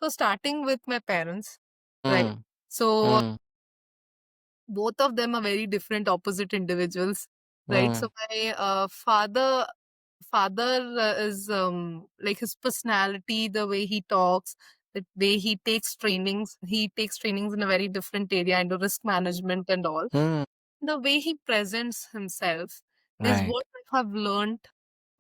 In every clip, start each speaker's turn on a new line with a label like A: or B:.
A: So starting with my parents, right?
B: Mm,
A: So
B: mm,
A: both of them are very different, opposite individuals, right? So
B: mm,
A: my father is like his personality, the way he talks, the way he takes trainings in a very different area into risk management and all.
B: mm,
A: The way he presents himself is
B: right.
A: what I have learned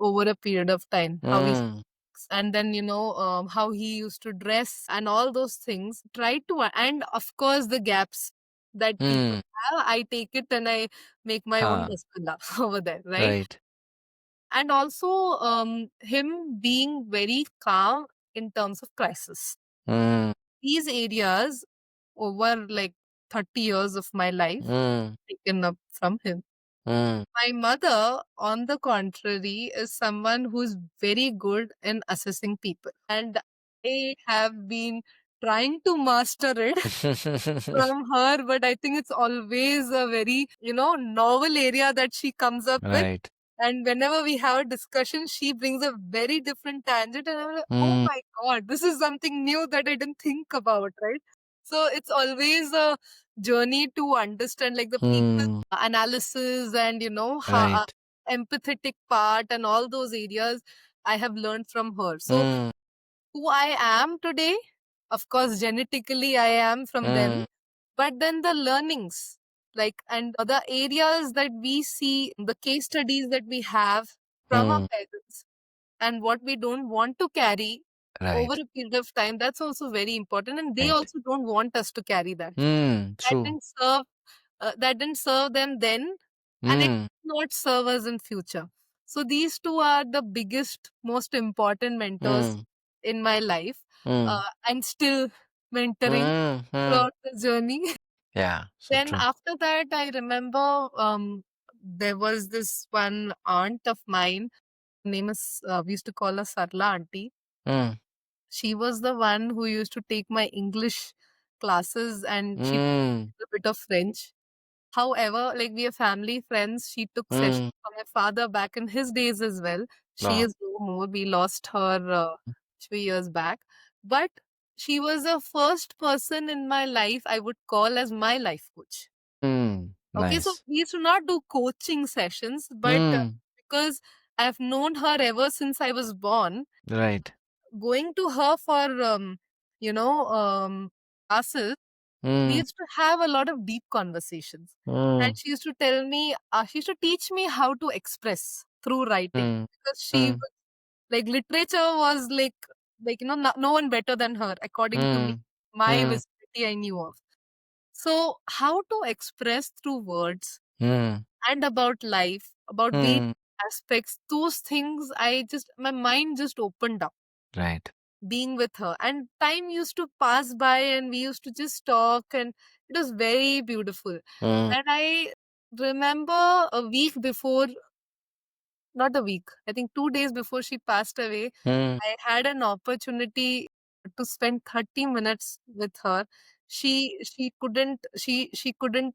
A: over a period of time. How he
B: Mm,
A: speaks, and then how he used to dress, and all those things. Try to and of course the gaps that people
B: mm,
A: have, I take it and I make my own
B: huh,
A: masala over there, right?
B: right.
A: And also him being very calm in terms of crisis.
B: Mm,
A: These areas over like 30 years of my life
B: mm,
A: taken up from him.
B: mm,
A: My mother, on the contrary, is someone who's very good in assessing people. And I have been trying to master it from her, but I think it's always a very, novel area that she comes up with.
B: right.
A: And whenever we have a discussion, she brings a very different tangent. And I'm like, oh
B: Mm,
A: my God, this is something new that I didn't think about, right? So it's always a journey to understand like the people
B: mm,
A: analysis and, how,
B: right.
A: empathetic part and all those areas I have learned from her. So
B: Mm,
A: who I am today, of course, genetically I am from them,
B: mm,
A: but then the learnings, like, and the areas that we see, the case studies that we have from our
B: mm,
A: parents, and what we don't want to carry over
B: right.
A: a period of time, that's also very important. And they
B: Right.
A: also don't want us to carry that. That
B: True.
A: didn't serve, that didn't serve them then, and it
B: Mm,
A: will not serve us in future. So these two are the biggest, most important mentors
B: mm,
A: in my life,
B: mm,
A: and still mentoring
B: mm.
A: throughout the journey.
B: Yeah, so
A: Then
B: true.
A: after that, I remember there was this one aunt of mine. Name is we used to call her Sarla auntie.
B: Mm,
A: She was the one who used to take my English classes, and she taught
B: mm,
A: me a bit of French. However, like we are family friends, she took sessions
B: mm.
A: from my father back in his days as well. She
B: Wow.
A: is no more. We lost her 2 years back. But she was the first person in my life I would call as my life coach. Okay, so
B: Nice.
A: we used to not do coaching sessions, but
B: Mm,
A: because I've known her ever since I was born,
B: right.
A: going to her for you know um, classes, we
B: Mm,
A: used to have a lot of deep conversations. And
B: mm,
A: she used to tell me, she used to teach me how to express through writing,
B: mm,
A: because she
B: mm,
A: was like literature was like no one better than her, according to me,
B: mm,
A: my
B: mm,
A: visibility I knew of. So how to express through words
B: mm,
A: and about life, about various
B: mm,
A: aspects, those things, my mind just opened up
B: right.
A: being with her, and time used to pass by and we used to just talk, and it was very beautiful.
B: Mm,
A: And I remember a week before, not a week, I think 2 days before she passed away,
B: mm,
A: I had an opportunity to spend 30 minutes with her. She couldn't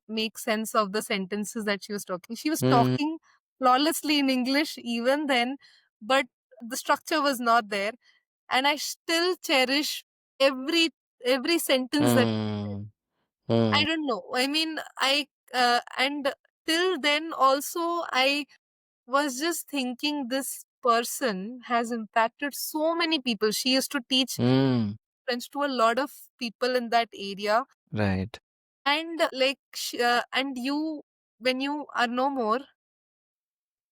A: make sense of the sentences that she was talking. She was
B: mm,
A: talking flawlessly in English even then, but the structure was not there. And I still cherish every every sentence that she said.
B: mm,
A: I
B: mm,
A: don't know. I mean, I and till then also I was just thinking this person has impacted so many people. She used to teach
B: mm,
A: French to a lot of people in that area,
B: right.
A: and and you, when you are no more,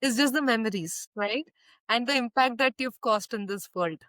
A: it's just the memories, right? And the impact that you've caused in this world.